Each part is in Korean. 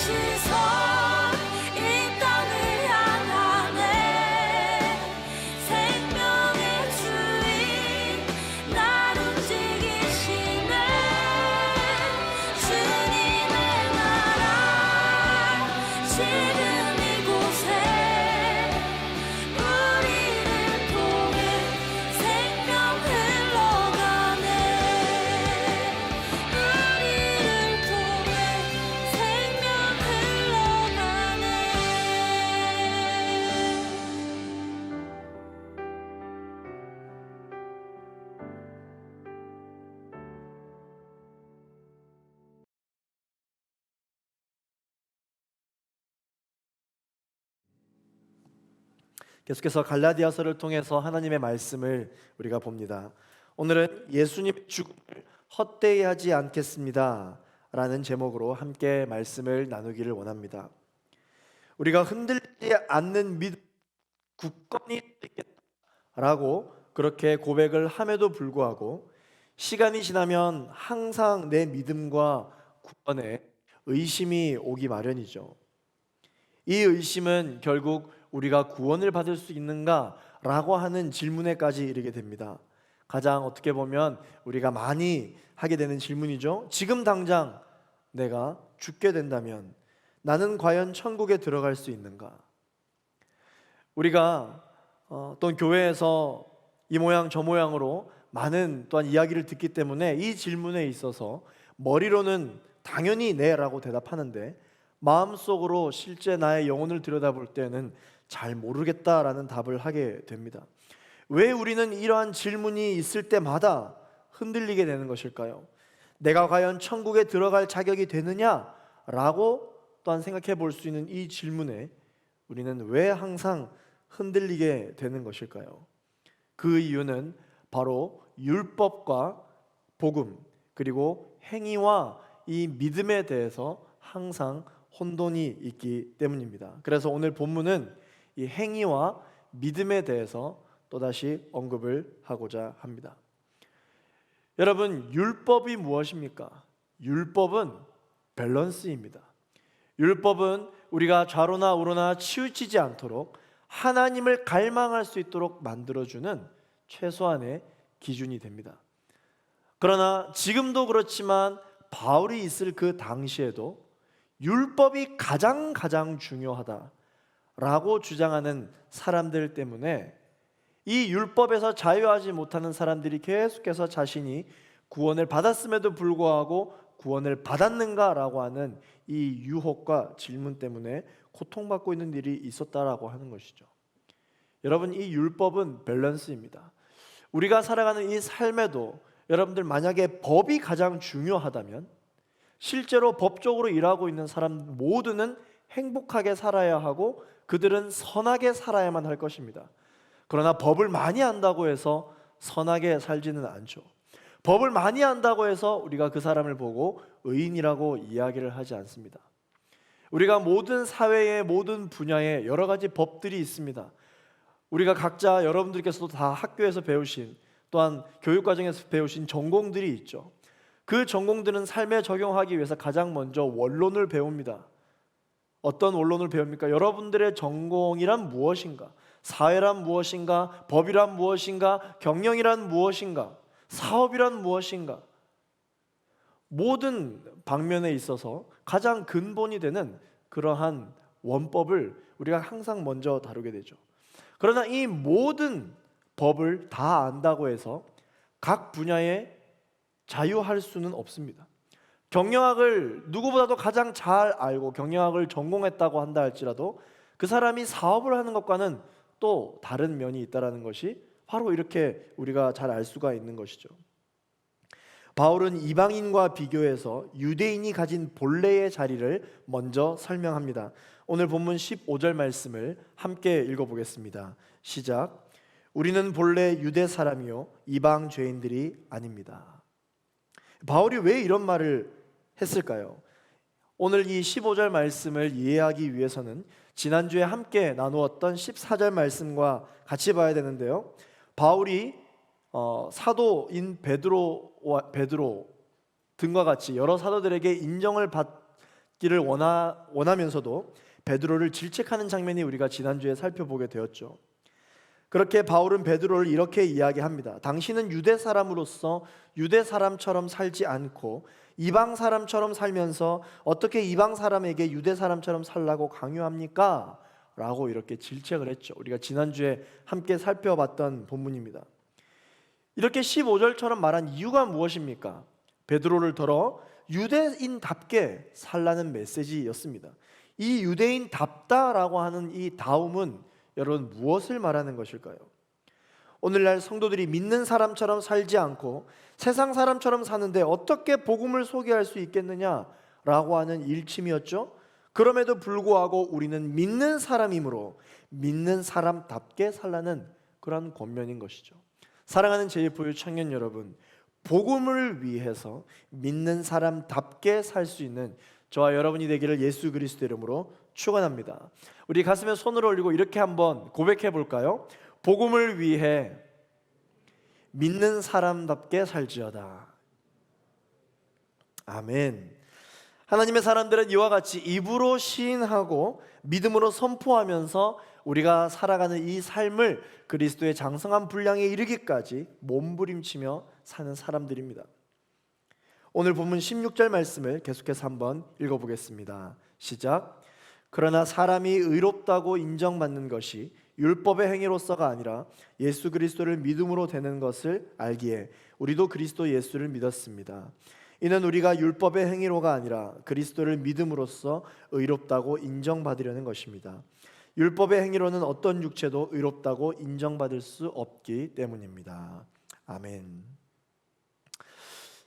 시선 이 땅을 향하네. 생명의 주인 날 움직이시네. 주님의 나라 지금 이곳에 우리를 통해 생명 흘러가네. 우리를 통해 생명 흘러가네. 계속해서 갈라디아서를 통해서 하나님의 말씀을 우리가 봅니다. 오늘은 예수님의 죽음을 헛되이 하지 않겠습니다 라는 제목으로 함께 말씀을 나누기를 원합니다. 우리가 흔들리지 않는 믿음 굳건히 있겠다라고 그렇게 고백을 함에도 불구하고 시간이 지나면 항상 내 믿음과 구원에 의심이 오기 마련이죠. 이 의심은 결국 우리가 구원을 받을 수 있는가라고 하는 질문에까지 이르게 됩니다. 가장 어떻게 보면 우리가 많이 하게 되는 질문이죠. 지금 당장 내가 죽게 된다면 나는 과연 천국에 들어갈 수 있는가? 우리가 또는 교회에서 이 모양 저 모양으로 많은 또한 이야기를 듣기 때문에 이 질문에 있어서 머리로는 당연히 네라고 대답하는데 마음속으로 실제 나의 영혼을 들여다볼 때는 잘 모르겠다라는 답을 하게 됩니다. 왜 우리는 이러한 질문이 있을 때마다 흔들리게 되는 것일까요? 내가 과연 천국에 들어갈 자격이 되느냐라고 또한 생각해 볼 수 있는 이 질문에 우리는 왜 항상 흔들리게 되는 것일까요? 그 이유는 바로 율법과 복음 그리고 행위와 이 믿음에 대해서 항상 혼돈이 있기 때문입니다. 그래서 오늘 본문은 이 행위와 믿음에 대해서 또다시 언급을 하고자 합니다. 여러분, 율법이 무엇입니까? 율법은 밸런스입니다. 율법은 우리가 좌로나 우로나 치우치지 않도록 하나님을 갈망할 수 있도록 만들어주는 최소한의 기준이 됩니다. 그러나 지금도 그렇지만 바울이 있을 그 당시에도 율법이 가장 중요하다라고 주장하는 사람들 때문에 이 율법에서 자유하지 못하는 사람들이 계속해서 자신이 구원을 받았음에도 불구하고 구원을 받았는가라고 하는 이 유혹과 질문 때문에 고통받고 있는 일이 있었다라고 하는 것이죠. 여러분, 이 율법은 밸런스입니다. 우리가 살아가는 이 삶에도 여러분들 만약에 법이 가장 중요하다면 실제로 법적으로 일하고 있는 사람 모두는 행복하게 살아야 하고 그들은 선하게 살아야만 할 것입니다. 그러나 법을 많이 안다고 해서 선하게 살지는 않죠. 법을 많이 안다고 해서 우리가 그 사람을 보고 의인이라고 이야기를 하지 않습니다. 우리가 모든 사회의 모든 분야에 여러 가지 법들이 있습니다. 우리가 각자 여러분들께서도 다 학교에서 배우신 또한 교육과정에서 배우신 전공들이 있죠. 그 전공들은 삶에 적용하기 위해서 가장 먼저 원론을 배웁니다. 어떤 원론을 배웁니까? 여러분들의 전공이란 무엇인가? 사회란 무엇인가? 법이란 무엇인가? 경영이란 무엇인가? 사업이란 무엇인가? 모든 방면에 있어서 가장 근본이 되는 그러한 원법을 우리가 항상 먼저 다루게 되죠. 그러나 이 모든 법을 다 안다고 해서 각 분야에 자유할 수는 없습니다. 경영학을 누구보다도 가장 잘 알고 경영학을 전공했다고 한다 할지라도 그 사람이 사업을 하는 것과는 또 다른 면이 있다는 것이 바로 이렇게 우리가 잘 알 수가 있는 것이죠. 바울은 이방인과 비교해서 유대인이 가진 본래의 자리를 먼저 설명합니다. 오늘 본문 15절 말씀을 함께 읽어보겠습니다. 시작. 우리는 본래 유대 사람이요 이방 죄인들이 아닙니다. 바울이 왜 이런 말을 했을까요? 오늘 이 15절 말씀을 이해하기 위해서는 지난주에 함께 나누었던 14절 말씀과 같이 봐야 되는데요. 바울이 사도인 베드로 등과 같이 여러 사도들에게 인정을 기를 원하면서도 베드로를 질책하는 장면이 우리가 지난주에 살펴보게 되었죠. 그렇게 바울은 베드로를 이렇게 이야기합니다. 당신은 유대 사람으로서 유대 사람처럼 살지 않고 이방 사람처럼 살면서 어떻게 이방 사람에게 유대 사람처럼 살라고 강요합니까? 라고 이렇게 질책을 했죠. 우리가 지난주에 함께 살펴봤던 본문입니다. 이렇게 15절처럼 말한 이유가 무엇입니까? 베드로를 들어 유대인답게 살라는 메시지였습니다. 이 유대인답다라고 하는 이 다움은 여러분 무엇을 말하는 것일까요? 오늘날 성도들이 믿는 사람처럼 살지 않고 세상 사람처럼 사는데 어떻게 복음을 소개할 수 있겠느냐라고 하는 일침이었죠. 그럼에도 불구하고 우리는 믿는 사람이므로 믿는 사람답게 살라는 그런 권면인 것이죠. 사랑하는 제2포유 청년 여러분, 복음을 위해서 믿는 사람답게 살 수 있는 저와 여러분이 되기를 예수 그리스도 이름으로 축원합니다. 우리 가슴에 손을 올리고 이렇게 한번 고백해 볼까요? 복음을 위해 믿는 사람답게 살지어다. 아멘. 하나님의 사람들은 이와 같이 입으로 시인하고 믿음으로 선포하면서 우리가 살아가는 이 삶을 그리스도의 장성한 분량에 이르기까지 몸부림치며 사는 사람들입니다. 오늘 본문 16절 말씀을 계속해서 한번 읽어보겠습니다. 시작. 그러나 사람이 의롭다고 인정받는 것이 율법의 행위로서가 아니라 예수 그리스도를 믿음으로 되는 것을 알기에 우리도 그리스도 예수를 믿었습니다. 이는 우리가 율법의 행위로가 아니라 그리스도를 믿음으로써 의롭다고 인정받으려는 것입니다. 율법의 행위로는 어떤 육체도 의롭다고 인정받을 수 없기 때문입니다. 아멘.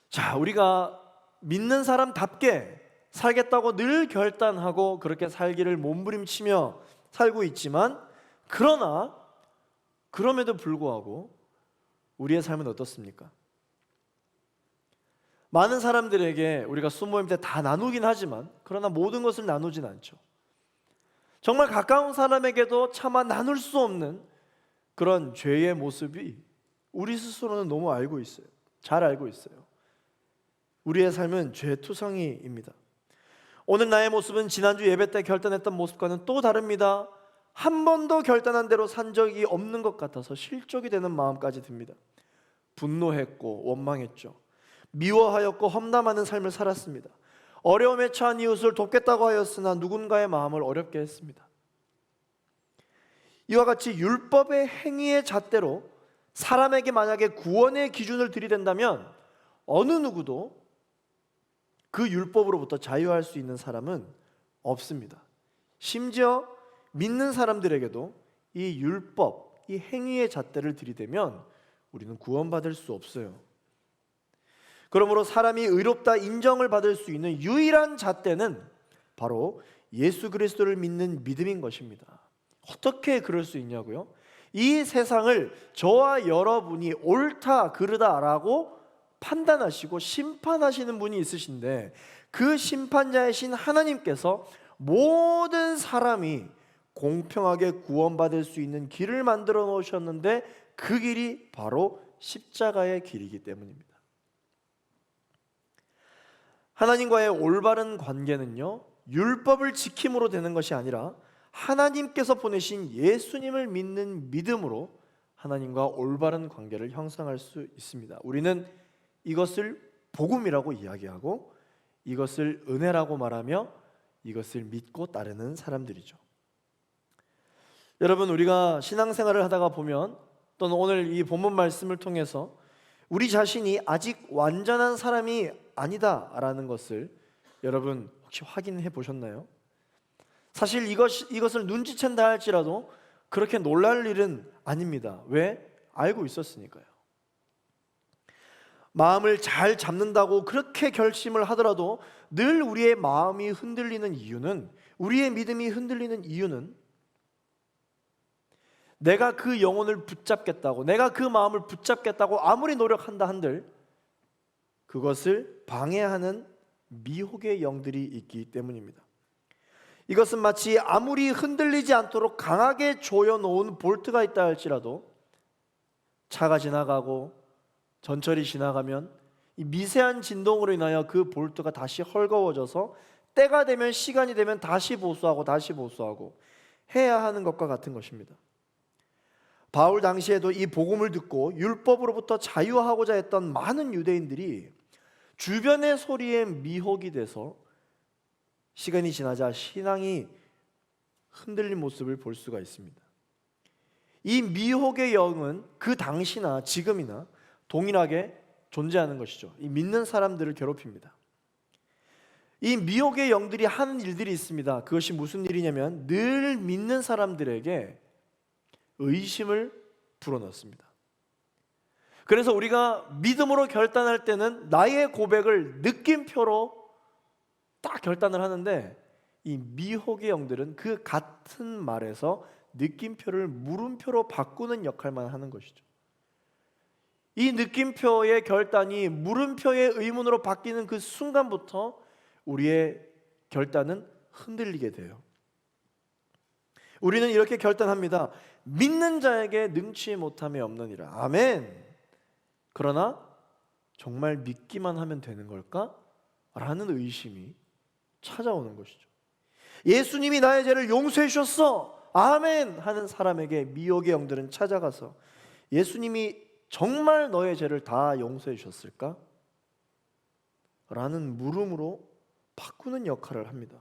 자, 우리가 믿는 사람답게 살겠다고 늘 결단하고 그렇게 살기를 몸부림치며 살고 있지만, 그러나 그럼에도 불구하고 우리의 삶은 어떻습니까? 많은 사람들에게 우리가 수모임 때 다 나누긴 하지만 그러나 모든 것을 나누진 않죠. 정말 가까운 사람에게도 차마 나눌 수 없는 그런 죄의 모습이 우리 스스로는 너무 알고 있어요. 잘 알고 있어요. 우리의 삶은 죄투성이입니다. 오늘 나의 모습은 지난주 예배 때 결단했던 모습과는 또 다릅니다. 한 번도 결단한 대로 산 적이 없는 것 같아서 실족이 되는 마음까지 듭니다. 분노했고 원망했죠. 미워하였고 험담하는 삶을 살았습니다. 어려움에 처한 이웃을 돕겠다고 하였으나 누군가의 마음을 어렵게 했습니다. 이와 같이 율법의 행위의 잣대로 사람에게 만약에 구원의 기준을 들이댄다면 어느 누구도 그 율법으로부터 자유할 수 있는 사람은 없습니다. 심지어 믿는 사람들에게도 이 율법, 이 행위의 잣대를 들이대면 우리는 구원받을 수 없어요. 그러므로 사람이 의롭다 인정을 받을 수 있는 유일한 잣대는 바로 예수 그리스도를 믿는 믿음인 것입니다. 어떻게 그럴 수 있냐고요? 이 세상을 저와 여러분이 옳다 그르다라고 판단하시고 심판하시는 분이 있으신데, 그 심판자이신 하나님께서 모든 사람이 공평하게 구원받을 수 있는 길을 만들어 놓으셨는데 그 길이 바로 십자가의 길이기 때문입니다. 하나님과의 올바른 관계는요, 율법을 지킴으로 되는 것이 아니라 하나님께서 보내신 예수님을 믿는 믿음으로 하나님과 올바른 관계를 형성할 수 있습니다. 우리는 이것을 복음이라고 이야기하고 이것을 은혜라고 말하며 이것을 믿고 따르는 사람들이죠. 여러분, 우리가 신앙생활을 하다가 보면 또는 오늘 이 본문 말씀을 통해서 우리 자신이 아직 완전한 사람이 아니다라는 것을 여러분 혹시 확인해 보셨나요? 사실 이것을 눈치챈다 할지라도 그렇게 놀랄 일은 아닙니다. 왜? 알고 있었으니까요. 마음을 잘 잡는다고 그렇게 결심을 하더라도 늘 우리의 마음이 흔들리는 이유는, 우리의 믿음이 흔들리는 이유는 내가 그 영혼을 붙잡겠다고, 내가 그 마음을 붙잡겠다고 아무리 노력한다 한들 그것을 방해하는 미혹의 영들이 있기 때문입니다. 이것은 마치 아무리 흔들리지 않도록 강하게 조여놓은 볼트가 있다 할지라도 차가 지나가고 전철이 지나가면 이 미세한 진동으로 인하여 그 볼트가 다시 헐거워져서 때가 되면, 시간이 되면 다시 보수하고 다시 보수하고 해야 하는 것과 같은 것입니다. 바울 당시에도 이 복음을 듣고 율법으로부터 자유하고자 했던 많은 유대인들이 주변의 소리에 미혹이 돼서 시간이 지나자 신앙이 흔들린 모습을 볼 수가 있습니다. 이 미혹의 영은 그 당시나 지금이나 동일하게 존재하는 것이죠. 이 믿는 사람들을 괴롭힙니다. 이 미혹의 영들이 하는 일들이 있습니다. 그것이 무슨 일이냐면 늘 믿는 사람들에게 의심을 불어넣습니다. 그래서 우리가 믿음으로 결단할 때는 나의 고백을 느낌표로 딱 결단을 하는데, 이 미혹의 영들은 그 같은 말에서 느낌표를 물음표로 바꾸는 역할만 하는 것이죠. 이 느낌표의 결단이 물음표의 의문으로 바뀌는 그 순간부터 우리의 결단은 흔들리게 돼요. 우리는 이렇게 결단합니다. 믿는 자에게 능치 못함이 없느니라. 아멘. 그러나 정말 믿기만 하면 되는 걸까? 라는 의심이 찾아오는 것이죠. 예수님이 나의 죄를 용서해 주셨어, 아멘 하는 사람에게 미혹의 영들은 찾아가서 예수님이 정말 너의 죄를 다 용서해 주셨을까? 라는 물음으로 바꾸는 역할을 합니다.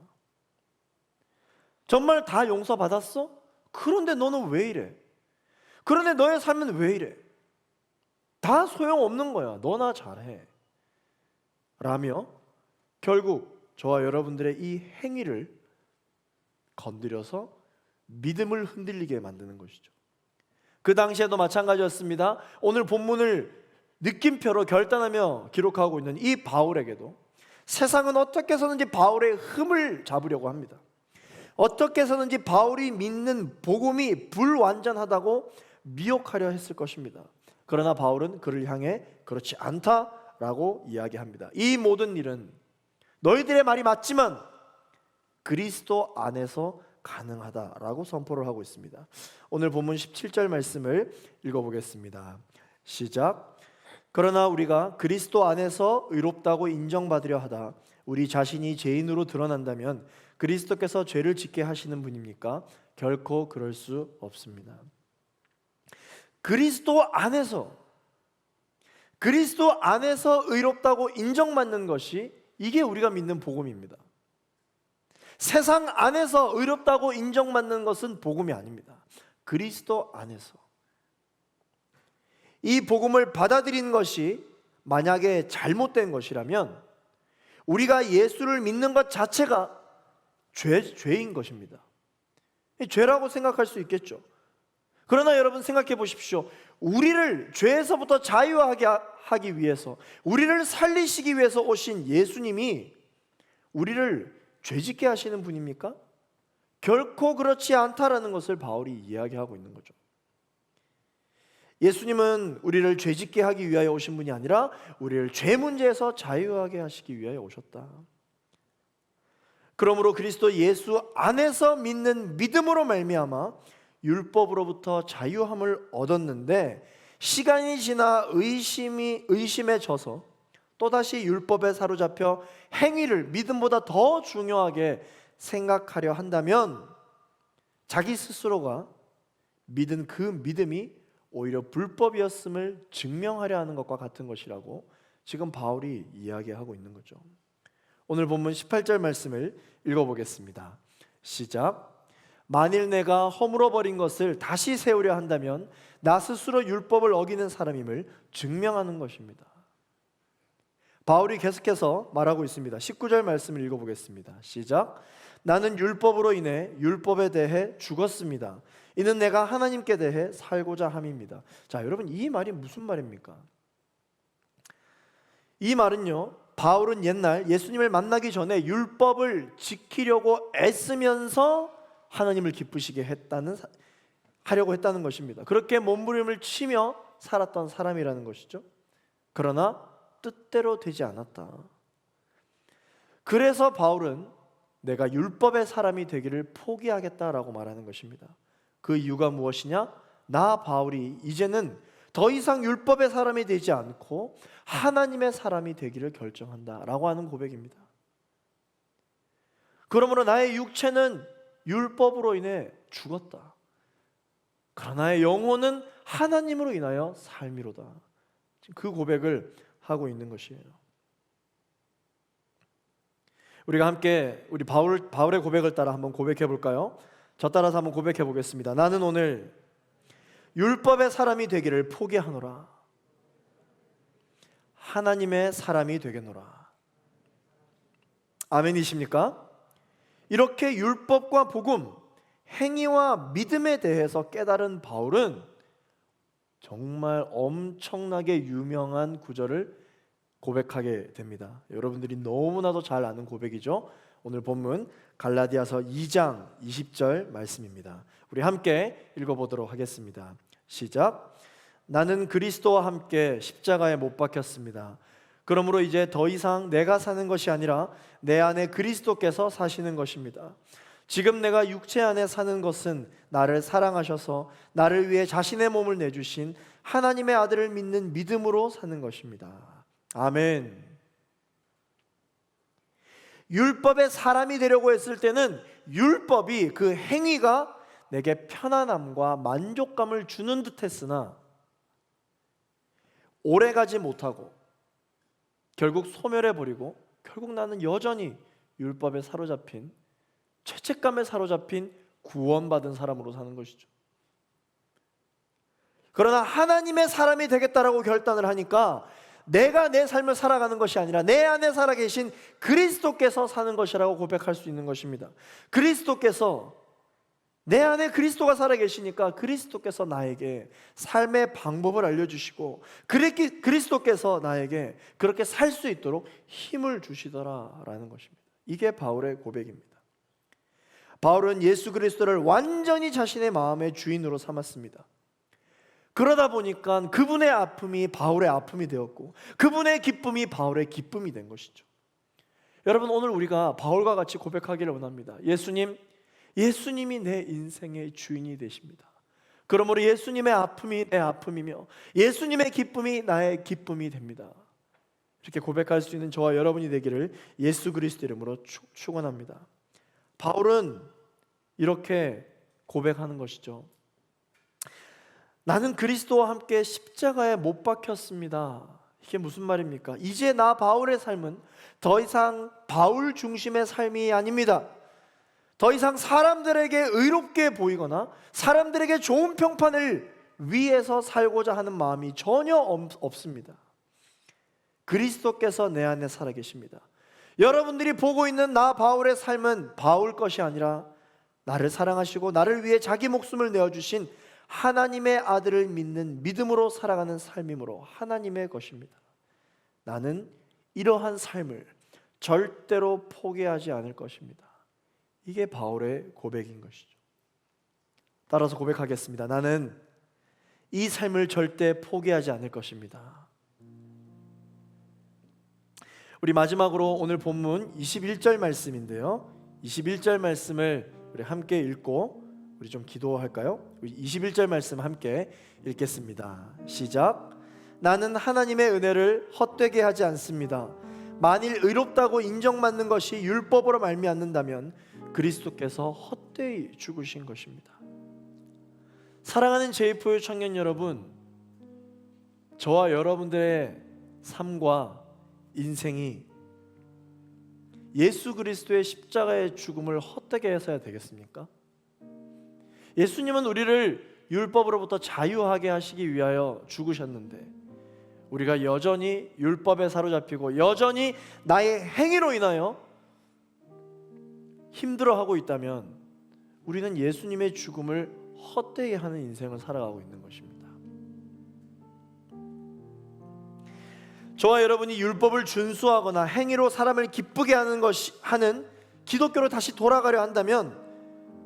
정말 다 용서받았어? 그런데 너는 왜 이래? 그런데 너의 삶은 왜 이래? 다 소용없는 거야. 너나 잘해. 라며 결국 저와 여러분들의 이 행위를 건드려서 믿음을 흔들리게 만드는 것이죠. 그 당시에도 마찬가지였습니다. 오늘 본문을 느낌표로 결단하며 기록하고 있는 이 바울에게도 세상은 어떻게 해서든지 바울의 흠을 잡으려고 합니다. 어떻게 해서든지 바울이 믿는 복음이 불완전하다고 미혹하려 했을 것입니다. 그러나 바울은 그를 향해 그렇지 않다라고 이야기합니다. 이 모든 일은 너희들의 말이 맞지만 그리스도 안에서 가능하다라고 선포를 하고 있습니다. 오늘 본문 17절 말씀을 읽어보겠습니다. 시작. 그러나 우리가 그리스도 안에서 의롭다고 인정받으려 하다 우리 자신이 죄인으로 드러난다면 그리스도께서 죄를 짓게 하시는 분입니까? 결코 그럴 수 없습니다. 그리스도 안에서 의롭다고 인정받는 것이, 이게 우리가 믿는 복음입니다. 세상 안에서 의롭다고 인정받는 것은 복음이 아닙니다. 그리스도 안에서. 이 복음을 받아들이는 것이 만약에 잘못된 것이라면 우리가 예수를 믿는 것 자체가 죄인 것입니다. 죄라고 생각할 수 있겠죠. 그러나 여러분 생각해 보십시오. 우리를 죄에서부터 자유하게 하기 위해서, 우리를 살리시기 위해서 오신 예수님이 우리를 죄짓게 하시는 분입니까? 결코 그렇지 않다라는 것을 바울이 이야기하고 있는 거죠. 예수님은 우리를 죄짓게 하기 위하여 오신 분이 아니라 우리를 죄 문제에서 자유하게 하시기 위하여 오셨다. 그러므로 그리스도 예수 안에서 믿는 믿음으로 말미암아 율법으로부터 자유함을 얻었는데, 시간이 지나 의심에 져서 또다시 율법에 사로잡혀 행위를 믿음보다 더 중요하게 생각하려 한다면 자기 스스로가 믿은 그 믿음이 오히려 불법이었음을 증명하려 하는 것과 같은 것이라고 지금 바울이 이야기하고 있는 거죠. 오늘 본문 18절 말씀을 읽어보겠습니다. 시작. 만일 내가 허물어버린 것을 다시 세우려 한다면 나 스스로 율법을 어기는 사람임을 증명하는 것입니다. 바울이 계속해서 말하고 있습니다. 19절 말씀을 읽어보겠습니다. 시작. 나는 율법으로 인해 율법에 대해 죽었습니다. 이는 내가 하나님께 대해 살고자 함입니다. 자, 여러분, 이 말이 무슨 말입니까? 이 말은요, 바울은 옛날 예수님을 만나기 전에 율법을 지키려고 애쓰면서 하나님을 기쁘시게 하려고 했다는 것입니다. 그렇게 몸부림을 치며 살았던 사람이라는 것이죠. 그러나 뜻대로 되지 않았다. 그래서 바울은 내가 율법의 사람이 되기를 포기하겠다라고 말하는 것입니다. 그 이유가 무엇이냐? 나 바울이 이제는 더 이상 율법의 사람이 되지 않고 하나님의 사람이 되기를 결정한다라고 하는 고백입니다. 그러므로 나의 육체는 율법으로 인해 죽었다. 그러나 나의 영혼은 하나님으로 인하여 삶이로다. 그 고백을 하고 있는 것이에요. 우리가 함께 우리 바울의 고백을 따라 한번 고백해 볼까요? 저 따라서 한번 고백해 보겠습니다. 나는 오늘 율법의 사람이 되기를 포기하노라. 하나님의 사람이 되겠노라. 아멘이십니까? 이렇게 율법과 복음, 행위와 믿음에 대해서 깨달은 바울은 정말 엄청나게 유명한 구절을 고백하게 됩니다. 여러분들이 너무나도 잘 아는 고백이죠. 오늘 본문 갈라디아서 2장 20절 말씀입니다. 우리 함께 읽어보도록 하겠습니다. 시작. 나는 그리스도와 함께 십자가에 못 박혔습니다. 그러므로 이제 더 이상 내가 사는 것이 아니라 내 안에 그리스도께서 사시는 것입니다. 지금 내가 육체 안에 사는 것은 나를 사랑하셔서 나를 위해 자신의 몸을 내주신 하나님의 아들을 믿는 믿음으로 사는 것입니다. 아멘. 율법의 사람이 되려고 했을 때는 율법이 그 행위가 내게 편안함과 만족감을 주는 듯 했으나 오래가지 못하고 결국 소멸해버리고 결국 나는 여전히 율법에 사로잡힌, 죄책감에 사로잡힌 구원받은 사람으로 사는 것이죠. 그러나 하나님의 사람이 되겠다라고 결단을 하니까 내가 내 삶을 살아가는 것이 아니라 내 안에 살아계신 그리스도께서 사는 것이라고 고백할 수 있는 것입니다. 그리스도께서, 내 안에 그리스도가 살아계시니까 그리스도께서 나에게 삶의 방법을 알려주시고 그리스도께서 나에게 그렇게 살 수 있도록 힘을 주시더라라는 것입니다. 이게 바울의 고백입니다. 바울은 예수 그리스도를 완전히 자신의 마음의 주인으로 삼았습니다. 그러다 보니까 그분의 아픔이 바울의 아픔이 되었고 그분의 기쁨이 바울의 기쁨이 된 것이죠. 여러분, 오늘 우리가 바울과 같이 고백하기를 원합니다. 예수님이 내 인생의 주인이 되십니다. 그러므로 예수님의 아픔이 내 아픔이며 예수님의 기쁨이 나의 기쁨이 됩니다. 이렇게 고백할 수 있는 저와 여러분이 되기를 예수 그리스도 이름으로 축원합니다. 바울은 이렇게 고백하는 것이죠. 나는 그리스도와 함께 십자가에 못 박혔습니다. 이게 무슨 말입니까? 이제 나 바울의 삶은 더 이상 바울 중심의 삶이 아닙니다. 더 이상 사람들에게 의롭게 보이거나 사람들에게 좋은 평판을 위해서 살고자 하는 마음이 전혀 없습니다. 그리스도께서 내 안에 살아계십니다. 여러분들이 보고 있는 나 바울의 삶은 바울 것이 아니라 나를 사랑하시고 나를 위해 자기 목숨을 내어주신 하나님의 아들을 믿는 믿음으로 살아가는 삶이므로 하나님의 것입니다. 나는 이러한 삶을 절대로 포기하지 않을 것입니다. 이게 바울의 고백인 것이죠. 따라서 고백하겠습니다. 나는 이 삶을 절대 포기하지 않을 것입니다. 우리 마지막으로 오늘 본문 21절 말씀인데요. 21절 말씀을 우리 함께 읽고 우리 좀 기도할까요? 21절 말씀 함께 읽겠습니다. 시작. 나는 하나님의 은혜를 헛되게 하지 않습니다. 만일 의롭다고 인정받는 것이 율법으로 말미암는다면 그리스도께서 헛되이 죽으신 것입니다. 사랑하는 제2포유 청년 여러분, 저와 여러분들의 삶과 인생이 예수 그리스도의 십자가의 죽음을 헛되게 해서야 되겠습니까? 예수님은 우리를 율법으로부터 자유하게 하시기 위하여 죽으셨는데 우리가 여전히 율법에 사로잡히고 여전히 나의 행위로 인하여 힘들어하고 있다면 우리는 예수님의 죽음을 헛되이 하는 인생을 살아가고 있는 것입니다. 저와 여러분이 율법을 준수하거나 행위로 사람을 기쁘게 하는 기독교로 다시 돌아가려 한다면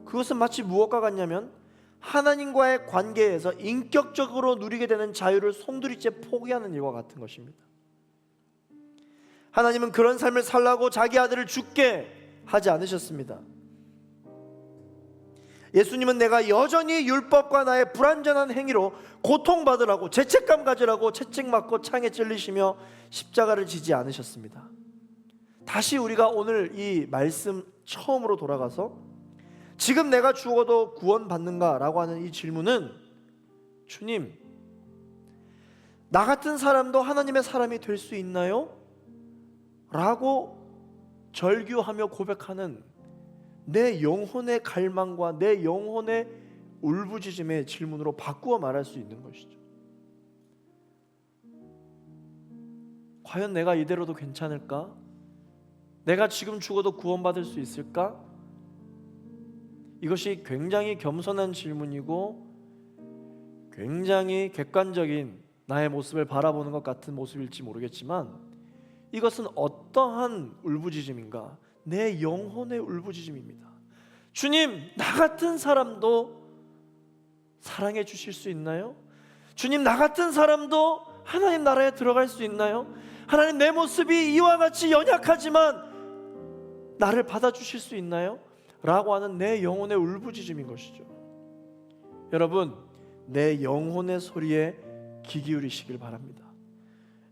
그것은 마치 무엇과 같냐면 하나님과의 관계에서 인격적으로 누리게 되는 자유를 송두리째 포기하는 일과 같은 것입니다. 하나님은 그런 삶을 살라고 자기 아들을 죽게 하지 않으셨습니다. 예수님은 내가 여전히 율법과 나의 불완전한 행위로 고통받으라고, 죄책감 가지라고 채찍맞고 창에 찔리시며 십자가를 지지 않으셨습니다. 다시 우리가 오늘 이 말씀 처음으로 돌아가서 지금 내가 죽어도 구원받는가라고 하는 이 질문은, 주님, 나 같은 사람도 하나님의 사람이 될 수 있나요? 라고 절규하며 고백하는 내 영혼의 갈망과 내 영혼의 울부짖음의 질문으로 바꾸어 말할 수 있는 것이죠. 과연 내가 이대로도 괜찮을까? 내가 지금 죽어도 구원받을 수 있을까? 이것이 굉장히 겸손한 질문이고 굉장히 객관적인 나의 모습을 바라보는 것 같은 모습일지 모르겠지만, 이것은 어떠한 울부짖음인가? 내 영혼의 울부짖음입니다. 주님, 나 같은 사람도 사랑해 주실 수 있나요? 주님, 나 같은 사람도 하나님 나라에 들어갈 수 있나요? 하나님, 내 모습이 이와 같이 연약하지만 나를 받아주실 수 있나요? 라고 하는 내 영혼의 울부짖음인 것이죠. 여러분, 내 영혼의 소리에 귀 기울이시길 바랍니다.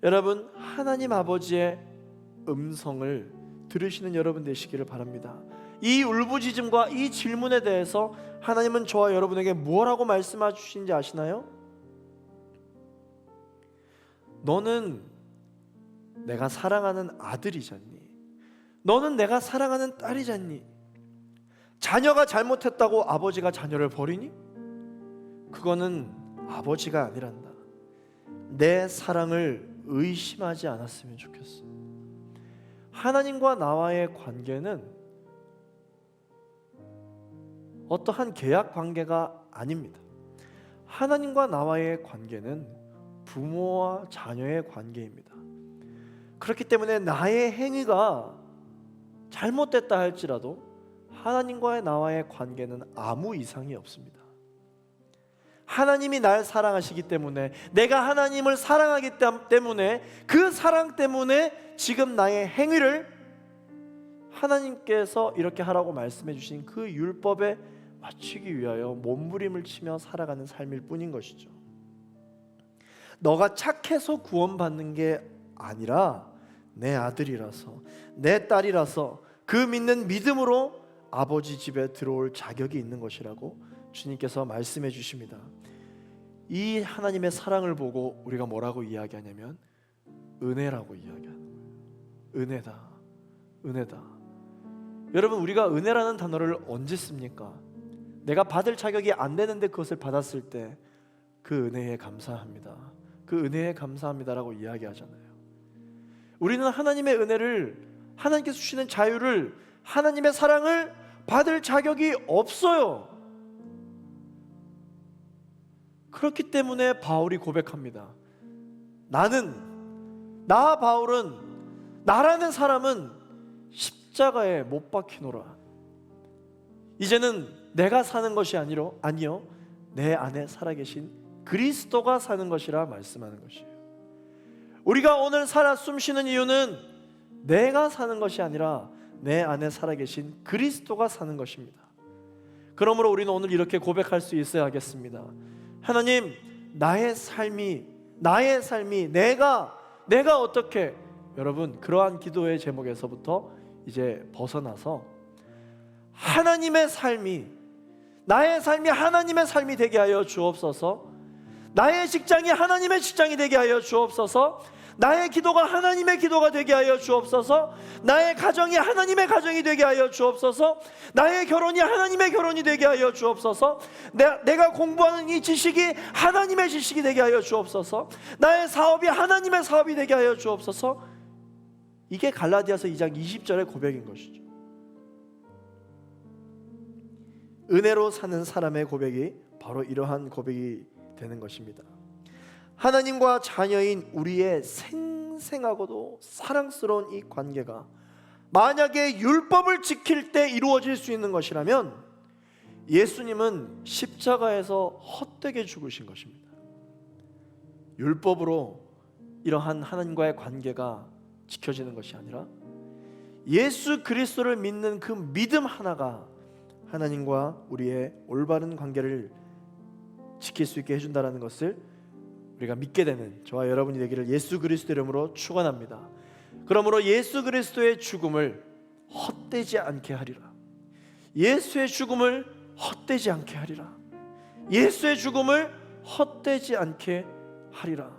여러분, 하나님 아버지의 음성을 들으시는 여러분 되시기를 바랍니다. 이 울부짖음과 이 질문에 대해서 하나님은 저와 여러분에게 무엇라고 말씀해 주신지 아시나요? 너는 내가 사랑하는 아들이잖니. 너는 내가 사랑하는 딸이잖니. 자녀가 잘못했다고 아버지가 자녀를 버리니? 그거는 아버지가 아니란다. 내 사랑을 의심하지 않았으면 좋겠어. 하나님과 나와의 관계는 어떠한 계약 관계가 아닙니다. 하나님과 나와의 관계는 부모와 자녀의 관계입니다. 그렇기 때문에 나의 행위가 잘못됐다 할지라도 하나님과의 나와의 관계는 아무 이상이 없습니다. 하나님이 날 사랑하시기 때문에, 내가 하나님을 사랑하기 때문에, 그 사랑 때문에 지금 나의 행위를 하나님께서 이렇게 하라고 말씀해 주신 그 율법에 맞추기 위하여 몸부림을 치며 살아가는 삶일 뿐인 것이죠. 너가 착해서 구원받는 게 아니라 내 아들이라서, 내 딸이라서 그 믿는 믿음으로 아버지 집에 들어올 자격이 있는 것이라고 주님께서 말씀해 주십니다. 이 하나님의 사랑을 보고 우리가 뭐라고 이야기하냐면 은혜라고 이야기하는 거예요. 은혜다, 은혜다. 여러분, 우리가 은혜라는 단어를 언제 씁니까? 내가 받을 자격이 안 되는데 그것을 받았을 때 그 은혜에 감사합니다, 그 은혜에 감사합니다라고 이야기하잖아요. 우리는 하나님의 은혜를, 하나님께서 주시는 자유를, 하나님의 사랑을 받을 자격이 없어요. 그렇기 때문에 바울이 고백합니다. 나 바울은, 나라는 사람은 십자가에 못 박히노라. 이제는 내가 사는 것이 아니요 내 안에 살아계신 그리스도가 사는 것이라 말씀하는 것이에요. 우리가 오늘 살아 숨쉬는 이유는 내가 사는 것이 아니라 내 안에 살아계신 그리스도가 사는 것입니다. 그러므로 우리는 오늘 이렇게 고백할 수 있어야겠습니다. 하나님, 나의 삶이 내가 어떻게, 여러분, 그러한 기도의 제목에서부터 이제 벗어나서 하나님의 삶이, 나의 삶이 하나님의 삶이 되게 하여 주옵소서. 나의 직장이 하나님의 직장이 되게 하여 주옵소서. 나의 기도가 하나님의 기도가 되게 하여 주옵소서. 나의 가정이 하나님의 가정이 되게 하여 주옵소서. 나의 결혼이 하나님의 결혼이 되게 하여 주옵소서. 내가 공부하는 이 지식이 하나님의 지식이 되게 하여 주옵소서. 나의 사업이 하나님의 사업이 되게 하여 주옵소서. 이게 갈라디아서 2장 20절의 고백인 것이죠. 은혜로 사는 사람의 고백이 바로 이러한 고백이 되는 것입니다. 하나님과 자녀인 우리의 생생하고도 사랑스러운 이 관계가 만약에 율법을 지킬 때 이루어질 수 있는 것이라면 예수님은 십자가에서 헛되게 죽으신 것입니다. 율법으로 이러한 하나님과의 관계가 지켜지는 것이 아니라 예수 그리스도를 믿는 그 믿음 하나가 하나님과 우리의 올바른 관계를 지킬 수 있게 해준다는 것을 우리가 믿게 되는 저와 여러분이 되기를 예수 그리스도 이름으로 축원합니다. 그러므로 예수 그리스도의 죽음을 헛되지 않게 하리라. 예수의 죽음을 헛되지 않게 하리라. 예수의 죽음을 헛되지 않게 하리라.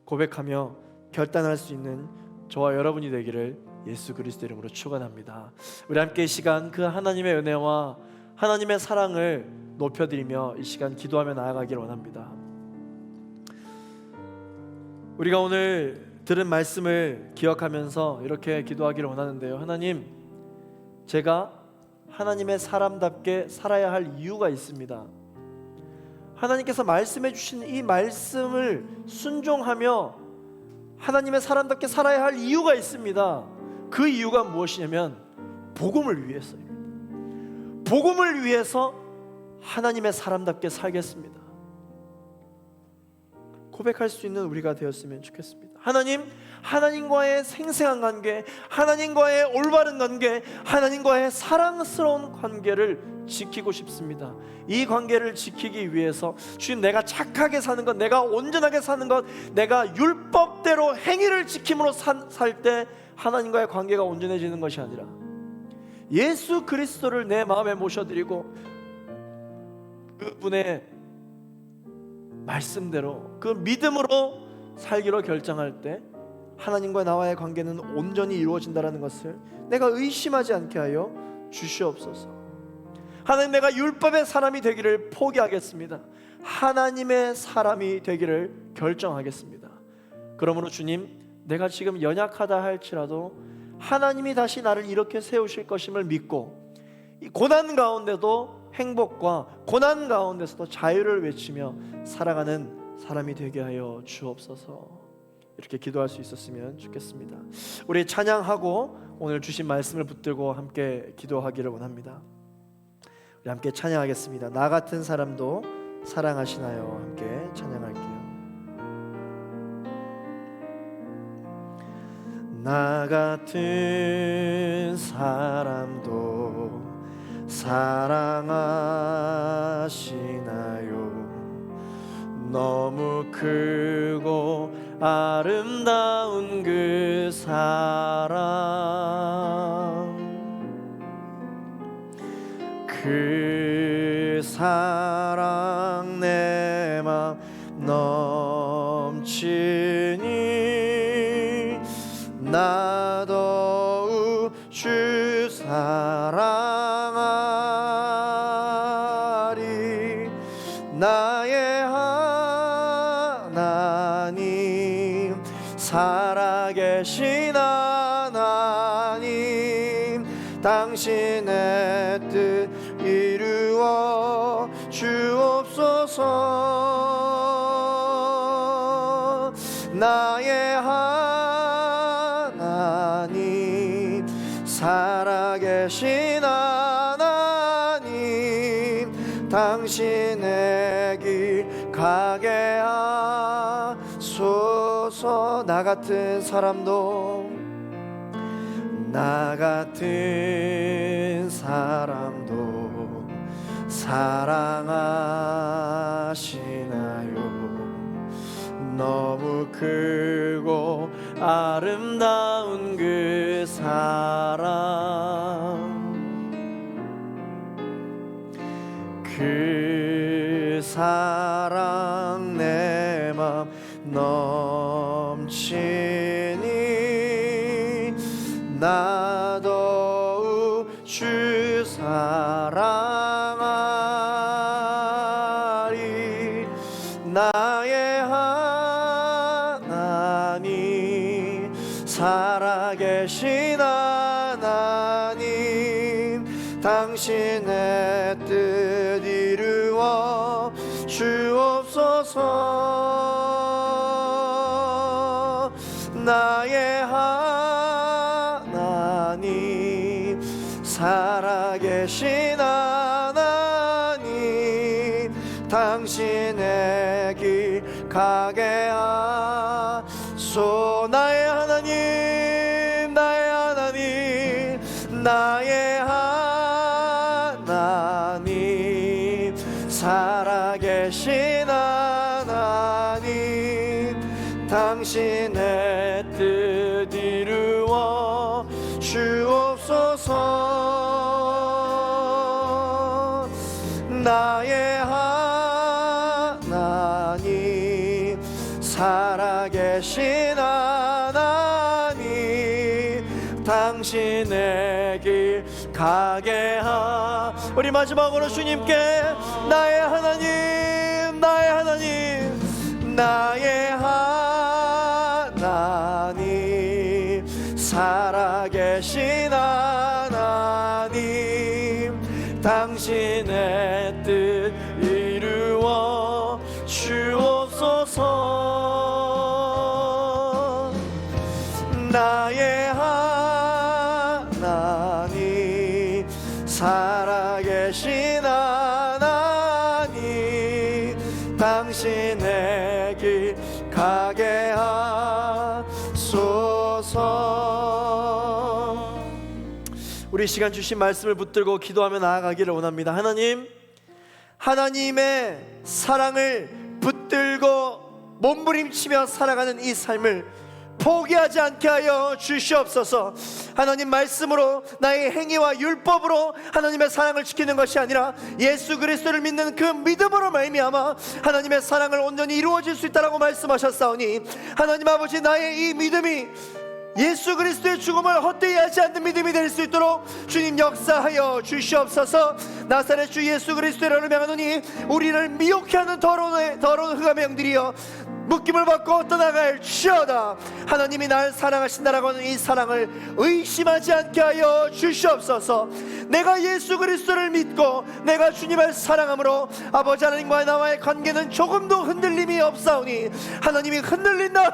고백하며 결단할 수 있는 저와 여러분이 되기를 예수 그리스도 이름으로 축원합니다. 우리 함께 이 시간 그 하나님의 은혜와 하나님의 사랑을 높여드리며 이 시간 기도하며 나아가기를 원합니다. 우리가 오늘 들은 말씀을 기억하면서 이렇게 기도하기를 원하는데요. 하나님, 제가 하나님의 사람답게 살아야 할 이유가 있습니다. 하나님께서 말씀해 주신 이 말씀을 순종하며 하나님의 사람답게 살아야 할 이유가 있습니다. 그 이유가 무엇이냐면 복음을 위해서입니다. 복음을 위해서 하나님의 사람답게 살겠습니다. 고백할 수 있는 우리가 되었으면 좋겠습니다. 하나님, 하나님과의 생생한 관계, 하나님과의 올바른 관계, 하나님과의 사랑스러운 관계를 지키고 싶습니다. 이 관계를 지키기 위해서 주님, 내가 착하게 사는 것, 내가 온전하게 사는 것, 내가 율법대로 행위를 지킴으로 살 때 하나님과의 관계가 온전해지는 것이 아니라 예수 그리스도를 내 마음에 모셔드리고 그분의 말씀대로 그 믿음으로 살기로 결정할 때 하나님과 나와의 관계는 온전히 이루어진다는 것을 내가 의심하지 않게 하여 주시옵소서. 하나님, 내가 율법의 사람이 되기를 포기하겠습니다. 하나님의 사람이 되기를 결정하겠습니다. 그러므로 주님, 내가 지금 연약하다 할지라도 하나님이 다시 나를 이렇게 세우실 것임을 믿고 이 고난 가운데도 행복과 고난 가운데서도 자유를 외치며 살아가는 사람이 되게 하여 주옵소서. 이렇게 기도할 수 있었으면 좋겠습니다. 우리 찬양하고 오늘 주신 말씀을 붙들고 함께 기도하기를 원합니다. 우리 함께 찬양하겠습니다. 나 같은 사람도 사랑하시나요? 함께 찬양할게요. 나 같은 사람도 사랑하시나요? 너무 크고 아름다운 그 사랑, 그 사랑 내 맘 넘치니 나 더욱 주 사랑하리. 나의 하나님, 살아계신 하나님, 당신의 뜻 이루어 주옵소서. 나의 하나님, 살아계신 하나님, 당신의 길 가게 하소서. 나 같은 사람도, 나 같은 사람도 사랑하시나요? 너무 크고 아름다운 그 사랑, 그 사랑 내 맘 넘치니 나 더욱 주 사랑하리. 나의 하나님, 살아계신 하나님, 당신의 뜻 이루어 주옵소서. 나의 하나님, 살아계신 하나님, 당신의 길 가게 하소. 나의 하나님, 나의 하나님, 나의 하나님, 살아계신 하나님, 당신의 뜻 이루어 나의 하나님 살아계신 하나님 당신의 길 가게 하. 우리 마지막으로 주님께 나의 하나님 나의 하나님 나의 하나님 살아계신 하나님 당신의 뜻 이루어 주옵소서. 나의 하나님 살아계신 하나님 당신의 길 가게 하소서. 우리 시간 주신 말씀을 붙들고 기도하며 나아가기를 원합니다. 하나님, 하나님의 사랑을 붙들고 몸부림치며 살아가는 이 삶을 포기하지 않게 하여 주시옵소서. 하나님 말씀으로 나의 행위와 율법으로 하나님의 사랑을 지키는 것이 아니라 예수 그리스도를 믿는 그 믿음으로 말미암아 하나님의 사랑을 온전히 이루어질 수 있다라고 말씀하셨사오니 하나님 아버지, 나의 이 믿음이 예수 그리스도의 죽음을 헛되이 하지 않는 믿음이 될 수 있도록 주님 역사하여 주시옵소서. 나사렛 주 예수 그리스도를 명하노니 우리를 미혹해 하는 더러운 흑암의 영들이여 묶임을 받고 떠나갈 지어다. 하나님이 날 사랑하신다라고 하는 이 사랑을 의심하지 않게 하여 주시옵소서. 내가 예수 그리스도를 믿고 내가 주님을 사랑함으로 아버지 하나님과 나와의 관계는 조금도 흔들림이 없사오니 하나님이 흔들린다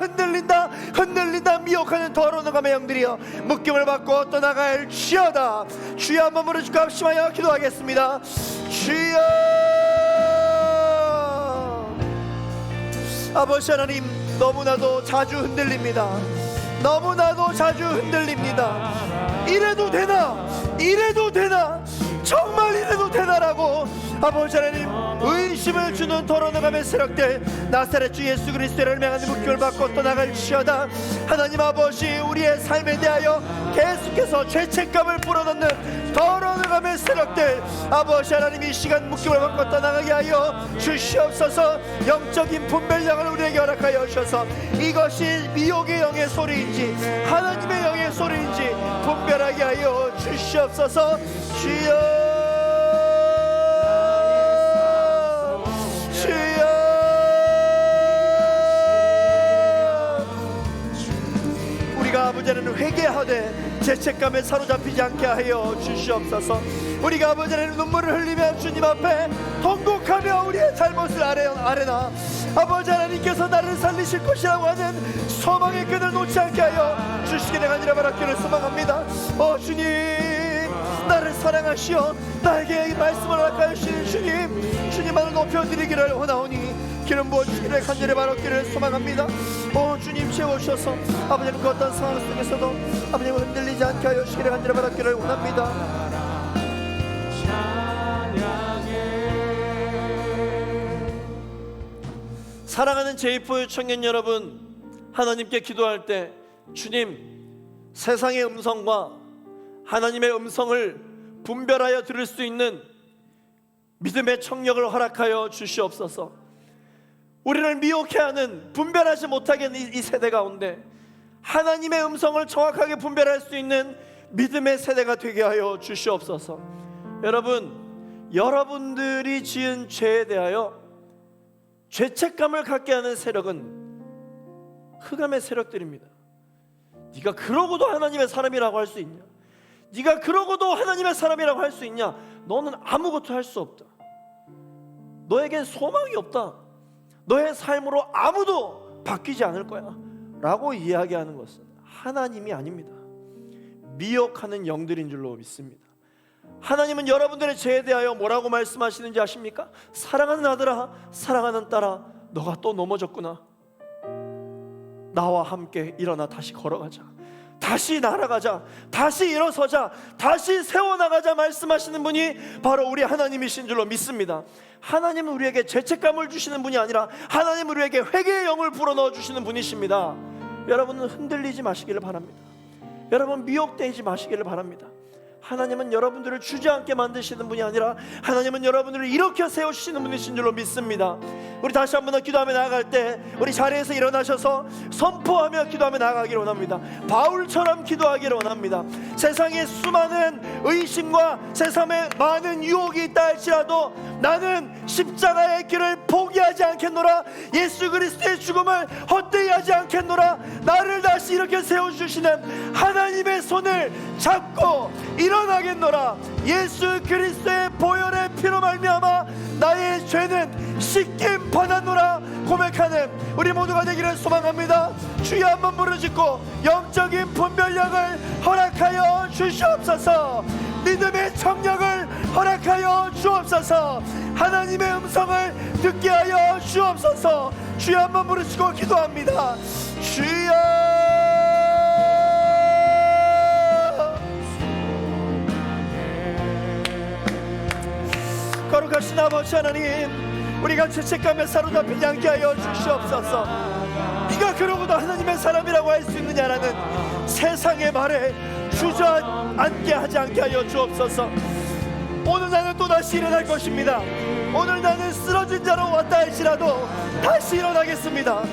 미혹하는 더러운 흑암의 영들이여 묶임을 받고 떠나갈 지어다. 주여 한번 부르짖고 합심하여 기도하겠습니다. 주여. 아버지 하나님, 너무나도 자주 흔들립니다. 이래도 되나 정말 이래도 되나라고 아버지 하나님 의심을 주는 더러운 흑암의 세력들 나사렛 주 예수 그리스도를 명하는 묶임을 받고 떠나갈지어다. 하나님 아버지, 우리의 삶에 대하여 계속해서 죄책감을 불어넣는 더러운 흑암의 세력들 아버지 하나님 이 시간 묶임을 받고 떠나가게 하여 주시옵소서. 영적인 분별력을 우리에게 허락하여 주셔서 이것이 미혹의 영의 소리인지 하나님의 영의 소리인지 분별하게 하여 주시옵소서. 주여. 우리가 아버지 하나님 회개하되 죄책감에 사로잡히지 않게 하여 주시옵소서. 우리가 아버지 하나님 눈물을 흘리며 주님 앞에 통곡하며 우리의 잘못을 아뢰나 아버지 하나님께서 나를 살리실 것이라고 하는 소망의 끈을 놓지 않게 하여 주시기를 간절히 바라기를 소망합니다. 주님, 나를 사랑하시어 나에게 이 말씀을 허락하여 주시는 주님만을 높여드리기를 원하오니 기름 부어주시기를 간절히 바라기를 소망합니다. 주님 채워주셔서 아버지는 그 어떤 상황 속에서도 아버님을 흔들리지 않게 하여 주시기를 간절히 바라기를 원합니다. 사랑하는 제2포 청년 여러분, 하나님께 기도할 때 주님, 세상의 음성과 하나님의 음성을 분별하여 들을 수 있는 믿음의 청력을 허락하여 주시옵소서. 우리를 미혹해하는 분별하지 못하게 하는 이 세대 가운데 하나님의 음성을 정확하게 분별할 수 있는 믿음의 세대가 되게 하여 주시옵소서. 여러분들이 지은 죄에 대하여 죄책감을 갖게 하는 세력은 흑암의 세력들입니다. 네가 그러고도 하나님의 사람이라고 할 수 있냐? 네가 그러고도 하나님의 사람이라고 할 수 있냐? 너는 아무것도 할 수 없다. 너에겐 소망이 없다. 너의 삶으로 아무도 바뀌지 않을 거야 라고 이야기하는 것은 하나님이 아닙니다. 미혹하는 영들인 줄로 믿습니다. 하나님은 여러분들의 죄에 대하여 뭐라고 말씀하시는지 아십니까? 사랑하는 아들아, 사랑하는 딸아, 너가 또 넘어졌구나. 나와 함께 일어나 다시 걸어가자. 다시 날아가자. 다시 일어서자. 다시 세워나가자 말씀하시는 분이 바로 우리 하나님이신 줄로 믿습니다. 하나님은 우리에게 죄책감을 주시는 분이 아니라 하나님은 우리에게 회개의 영을 불어넣어 주시는 분이십니다. 여러분은 흔들리지 마시기를 바랍니다. 여러분 미혹되지 마시기를 바랍니다. 하나님은 여러분들을 주저앉게 만드시는 분이 아니라 하나님은 여러분들을 일으켜 세우시는 분이신 줄로 믿습니다. 우리 다시 한번 더 기도하며 나아갈 때 우리 자리에서 일어나셔서 선포하며 기도하며 나아가기를 원합니다. 바울처럼 기도하기를 원합니다. 세상에 수많은 의심과 세상에 많은 유혹이 있다 할지라도 나는 십자가의 길을 포기하지 않겠노라. 예수 그리스도의 죽음을 헛되이 하지 않겠노라. 나를 다시 이렇게 세워주시는 하나님의 손을 잡고 일어나겠노라. 예수 그리스도의 보혈의 피로 말미암아 나의 죄는 씻김 받았노라 고백하는 우리 모두가 되기를 소망합니다. 주여 한번 부르짖고 영적인 분별력을 허락하여 주시옵소서. 믿음의 청력을 허락하여 주옵소서. 하나님의 음성을 듣게 하여 주옵소서. 주여 한번 부르짖고 기도합니다. 주여, 거룩하신 아버지 하나님, 우리가 죄책감에 사로잡히지 않게 하여 주시옵소서. 네가 그러고도 하나님의 사람이라고 할 수 있느냐라는 세상의 말에 주저앉게 하지 않게 하여 주옵소서. 오늘 나는 또다시 일어날 것입니다. 오늘 나는 쓰러진 자로 왔다 할지라도 다시 일어나겠습니다.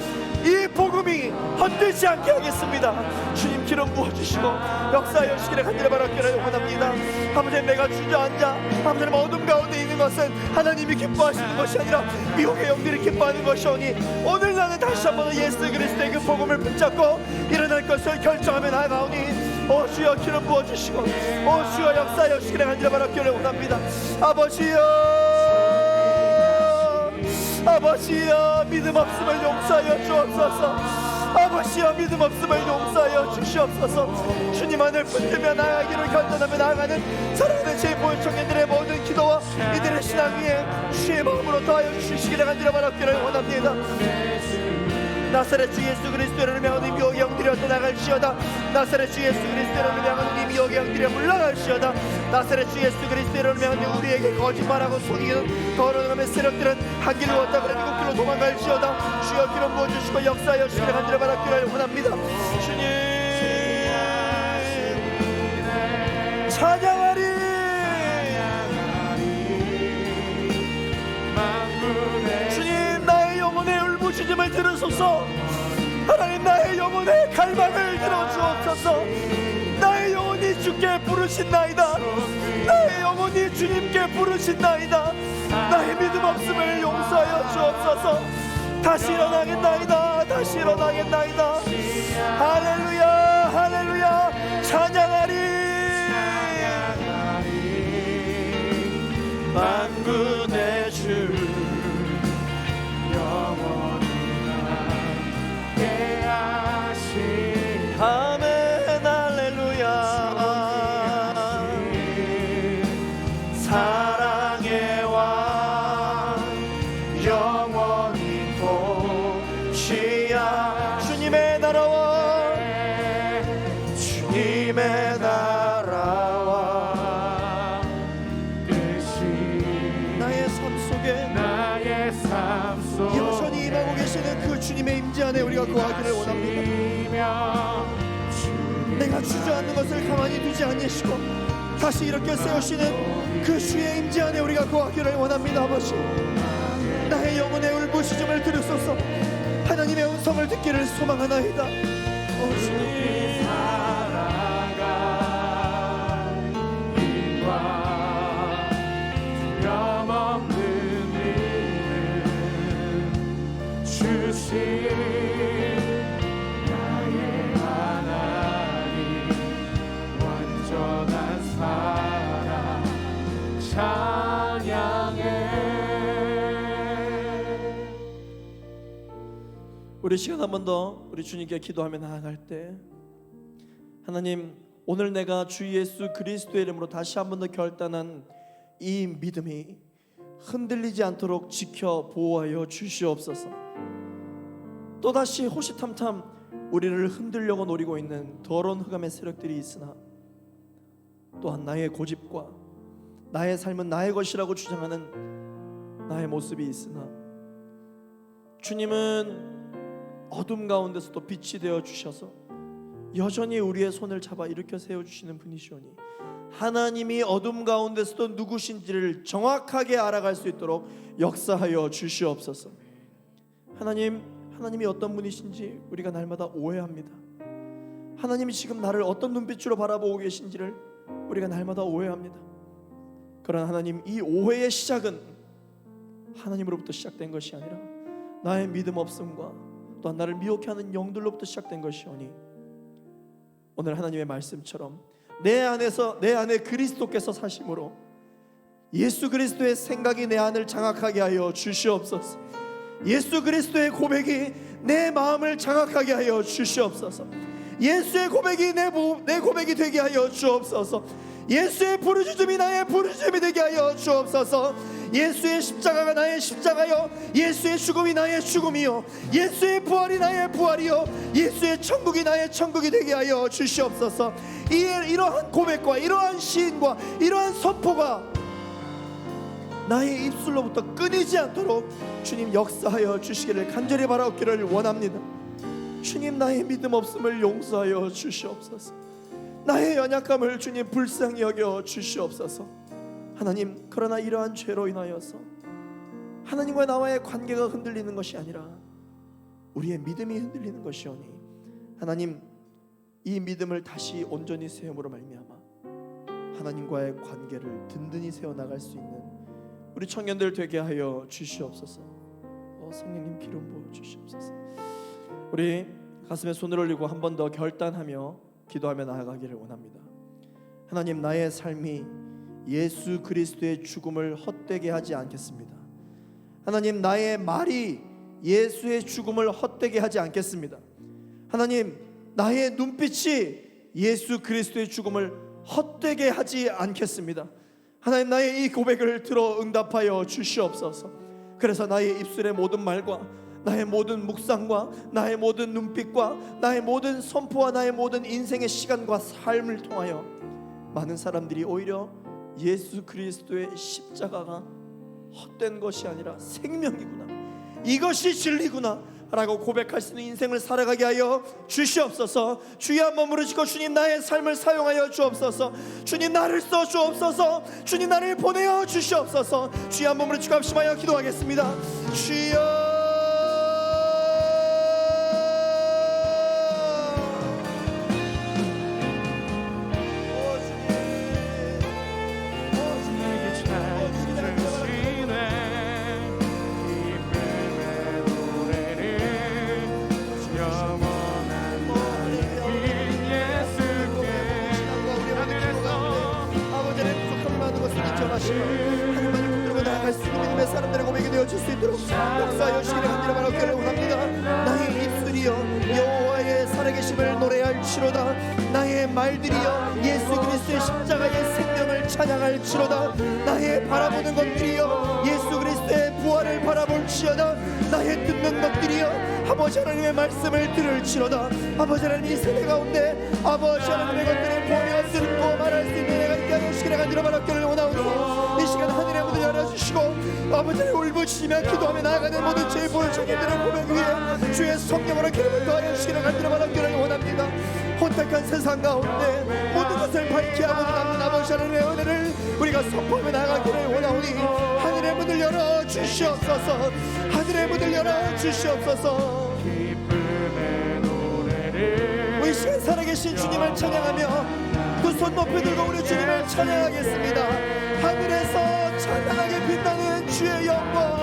이 복음이 헛되지 않게 하겠습니다. 주님 기름 부어주시고 역사하여 주시기를 간절히 바라기를 원합니다. 아버지, 내가 주저앉아 아버지 어둠 가운데 있는 것은 하나님이 기뻐하시는 것이 아니라 미혹의 영들이 기뻐하는 것이오니 오늘 나는 다시 한번 예수 그리스도의 그 복음을 붙잡고 일어날 것을 결정하며 나아가오니 오 주여 기름 부어주시고 오 주여 역사하여 주시기를 간절히 바라기를 원합니다. 아버지여, 아버지여, 믿음 없음을 용서하여 주옵소서. 아버지여, 믿음 없음을 용서하여 주시옵소서. 주님 안을 붙들며 나아가기를 결단하며 나아가는 사랑하는 제 보혈 청년들의 모든 기도와 이들의 신앙 위에 주의 마음으로 더하여 주시기를 간절히 바라기를 원합니다. 나사렛 주 예수 그리스도를 명하는 미혹의 영들이 떠나갈지어다. 나사렛 주 예수 그리스도를 명하는 미혹의 영들이 물러갈지어다. 나사렛 주 예수 그리스도를 명하는 우리에게 거짓말하고 속이는 더러움의 세력들은 한 길로 왔다 그래 일곱 길로 도망갈지어다. 주여 기름 부어주시고 역사하여 주시기를 간절히 바라기를 원합니다. 주님 찬양하리. 주님 나의 영혼의 울부짖음을 들으소서. 하나님 나의 영혼의 갈망을 들어주옵소서. 나의 영혼이 주께 부르신나이다. 나의 영혼이 주님께 부르신나이다. 나의 믿음 없음을 용서하여 주옵소서. 다시 일어나겠나이다. 다시 일어나겠나이다. 할렐루야 할렐루야 찬양하리. 만군의 주 영원히 함께 하시. 아멘 할렐루야. 사랑의 왕 영원히 도시야. 주님의 나라와 주님의 나라와 뜻이 나의 삶 속에 여전히 임하고 계시는 그 주님의 임재 안에 우리가 거하기를 원합니다. 내가 주저앉는 것을 가만히 두지 않으시고 다시 이렇게 세우시는 그 주의 임재 안에 우리가 거하기를 원합니다. 아버지, 나의 영혼의 울부짖음을 들으소서. 하나님의 음성을 듣기를 소망하나이다. 주님 나의 하나님 완전한 사랑 찬양해. 우리 시간 한 번 더 우리 주님께 기도하며 나아갈 때 하나님, 오늘 내가 주 예수 그리스도의 이름으로 다시 한 번 더 결단한 이 믿음이 흔들리지 않도록 지켜 보호하여 주시옵소서. 또다시 호시탐탐 우리를 흔들려고 노리고 있는 더러운 흑암의 세력들이 있으나 또한 나의 고집과 나의 삶은 나의 것이라고 주장하는 나의 모습이 있으나 주님은 어둠 가운데서도 빛이 되어 주셔서 여전히 우리의 손을 잡아 일으켜 세워주시는 분이시오니 하나님이 어둠 가운데서도 누구신지를 정확하게 알아갈 수 있도록 역사하여 주시옵소서. 하나님이 어떤 분이신지 우리가 날마다 오해합니다. 하나님이 지금 나를 어떤 눈빛으로 바라보고 계신지를 우리가 날마다 오해합니다. 그러나 하나님, 이 오해의 시작은 하나님으로부터 시작된 것이 아니라 나의 믿음 없음과 또한 나를 미혹하는 영들로부터 시작된 것이오니, 오늘 하나님의 말씀처럼 내 안에 그리스도께서 사심으로 예수 그리스도의 생각이 내 안을 장악하게 하여 주시옵소서. 예수 그리스도의 고백이 내 마음을 장악하게 하여 주시옵소서. 예수의 고백이 내 고백이 되게 하여 주옵소서. 예수의 부르짖음이 나의 부르짖음이 되게 하여 주옵소서. 예수의 십자가가 나의 십자가요, 예수의 죽음이 나의 죽음이요, 예수의 부활이 나의 부활이요, 예수의 천국이 나의 천국이 되게 하여 주시옵소서. 이러한 고백과 이러한 시인과 이러한 선포가 나의 입술로부터 끊이지 않도록 주님 역사하여 주시기를 간절히 바라옵기를 원합니다. 주님, 나의 믿음 없음을 용서하여 주시옵소서. 나의 연약함을 주님 불쌍히 여겨 주시옵소서. 하나님, 그러나 이러한 죄로 인하여서 하나님과 나와의 관계가 흔들리는 것이 아니라 우리의 믿음이 흔들리는 것이오니, 하나님, 이 믿음을 다시 온전히 세움으로 말미암아 하나님과의 관계를 든든히 세워나갈 수 있는 우리 청년들 되게 하여 주시옵소서. 성령님 기름 부어 주시옵소서. 우리 가슴에 손을 올리고 한 번 더 결단하며 기도하며 나아가기를 원합니다. 하나님, 나의 삶이 예수 그리스도의 죽음을 헛되게 하지 않겠습니다. 하나님, 나의 말이 예수의 죽음을 헛되게 하지 않겠습니다. 하나님, 나의 눈빛이 예수 그리스도의 죽음을 헛되게 하지 않겠습니다. 하나님, 나의 이 고백을 들어 응답하여 주시옵소서. 그래서 나의 입술의 모든 말과 나의 모든 묵상과 나의 모든 눈빛과 나의 모든 선포와 나의 모든 인생의 시간과 삶을 통하여 많은 사람들이 오히려 예수 그리스도의 십자가가 헛된 것이 아니라 생명이구나, 이것이 진리구나 라고 고백할 수 있는 인생을 살아가게 하여 주시옵소서. 주여, 한번 부르시고, 주님, 나의 삶을 사용하여 주옵소서. 주님, 나를 써 주옵소서. 주님, 나를 보내어 주시옵소서. 주여, 한번 부르시고 합심하여 기도하겠습니다. 주여, 하나님을 붙들고 나아갈 수 있는 믿음의 사람들의 고백이 되어줄 수 있도록 역사하여 주시기를 간절히 바라기를 원합니다. 나의 입술이여 여호와의 살아계심을 노래할지로다. 나의 말들이여 예수 그리스도의 십자가의 생명을 찬양할지로다. 나의 바라보는 것들이여 예수 그리스도의 부활을 바라볼지어다. 나의 듣는 것들이여 아버지 하나님의 말씀을 들을지로다. 아버지 하나님, 이 세대 가운데 아버지 하나님의 것들을 보며 듣고 말할 수 있는 내가 있게 하여 주시기를 간절히 바라기를 원하오니, 이 시간 하늘의 문을 열어주시고 아버지를 울부짖으며 기도하며 나아가는 모든 죄의 보혈청년들의 고백 위에 주의 성령으로 기름을 더하여 주시기를 간절히 바라기를 원합니다. 혼탁한 세상 가운데 모든 것을 밝게 하고 남는 아버지 하나님의 은혜를 우리가 선포하며 나아가기를 원하오니, 하늘의 문을 열어 주시옵소서. 하늘의 문을 열어 주시옵소서. 우리 시간 살아계신 주님을 찬양하며 두 손 높이 들고 우리 주님을 찬양하겠습니다. 하늘에서 찬양하게 빛나는 주의 영광,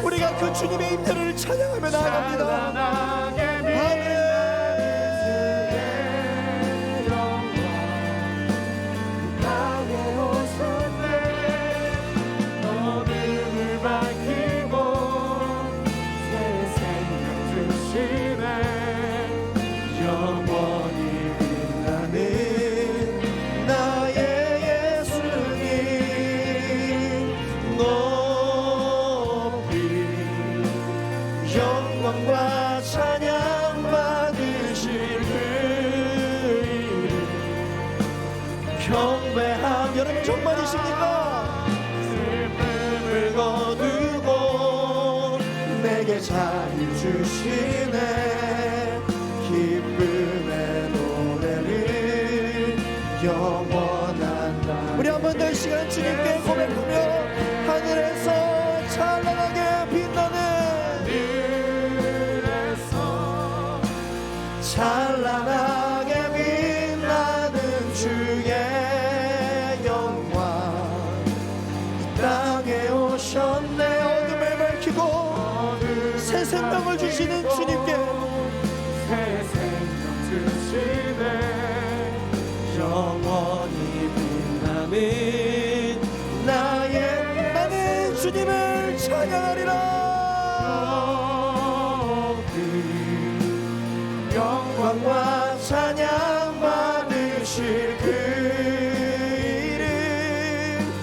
우리가 그 주님의 임재를 찬양하며 나아갑니다. 아멘. 영광과 찬양 받으실 그 이름 경배함. 여러분 정말이십니까? 슬픔을 거두고 내게 자유 주시네. 기쁨의 노래를 이 시간 주님께 고백하며 하늘에서 찬란하게 빛나는 찬란하게 빛나는 주의 영광 이 땅에 오셨네. 어둠을 밝히고 새 생명을 주시는 주님께 새 생명 주시네. 영원히 빛나는 나는 주님을 찬양하리라. 영광과 찬양 받으실 그 이름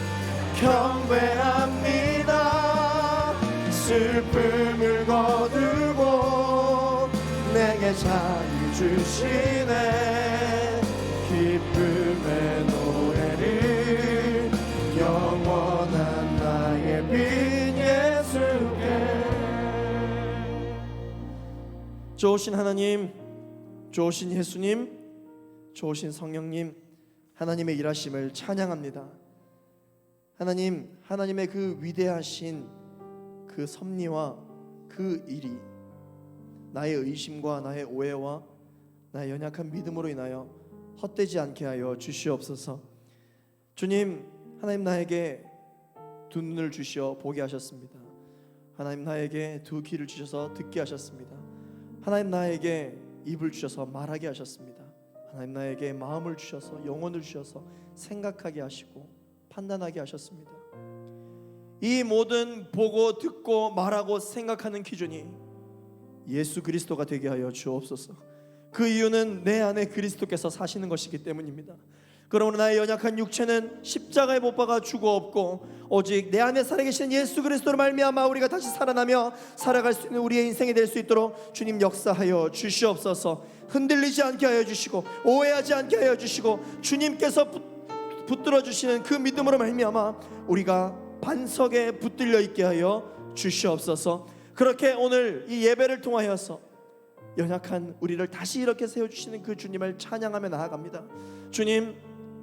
경배합니다. 슬픔을 거두고 내게 자유 주시네. 기쁨의 노래를 영원한 나의 빈 예수께. 좋으신 하나님, 좋으신 예수님, 좋으신 성령님, 하나님의 일하심을 찬양합니다. 하나님, 하나님의 그 위대하신 그 섭리와 그 일이 나의 의심과 나의 오해와 나의 연약한 믿음으로 인하여 헛되지 않게 하여 주시옵소서. 주님, 하나님 나에게 두 눈을 주시어 보게 하셨습니다. 하나님 나에게 두 귀를 주셔서 듣게 하셨습니다. 하나님 나에게 입을 주셔서 말하게 하셨습니다. 하나님 나에게 마음을 주셔서 영혼을 주셔서 생각하게 하시고 판단하게 하셨습니다. 이 모든 보고 듣고 말하고 생각하는 기준이 예수 그리스도가 되게 하여 주옵소서. 그 이유는 내 안에 그리스도께서 사시는 것이기 때문입니다. 그러므로 나의 연약한 육체는 십자가에 못 박아 죽어없고 오직 내 안에 살아계신 예수 그리스도로 말미암아 우리가 다시 살아나며 살아갈 수 있는 우리의 인생이 될 수 있도록 주님 역사하여 주시옵소서. 흔들리지 않게 하여 주시고 오해하지 않게 하여 주시고 주님께서 붙들어 주시는 그 믿음으로 말미암아 우리가 반석에 붙들려 있게 하여 주시옵소서. 그렇게 오늘 이 예배를 통하여서 연약한 우리를 다시 이렇게 세워주시는 그 주님을 찬양하며 나아갑니다. 주님,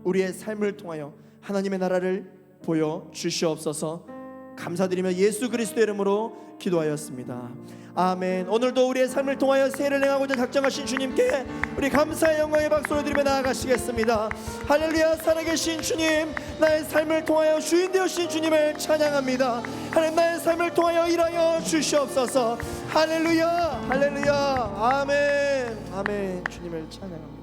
우리의 삶을 통하여 하나님의 나라를 보여주시옵소서. 감사드리며 예수 그리스도의 이름으로 기도하였습니다. 아멘. 오늘도 우리의 삶을 통하여 세례를 행하고자 작정하신 주님께 우리 감사의 영광의 박수를 드리며 나아가시겠습니다. 할렐루야. 살아계신 주님, 나의 삶을 통하여 주인 되어주신 주님을 찬양합니다. 하나님, 나의 삶을 통하여 일하여 주시옵소서. 할렐루야, 할렐루야. 아멘, 아멘. 주님을 찬양합니다.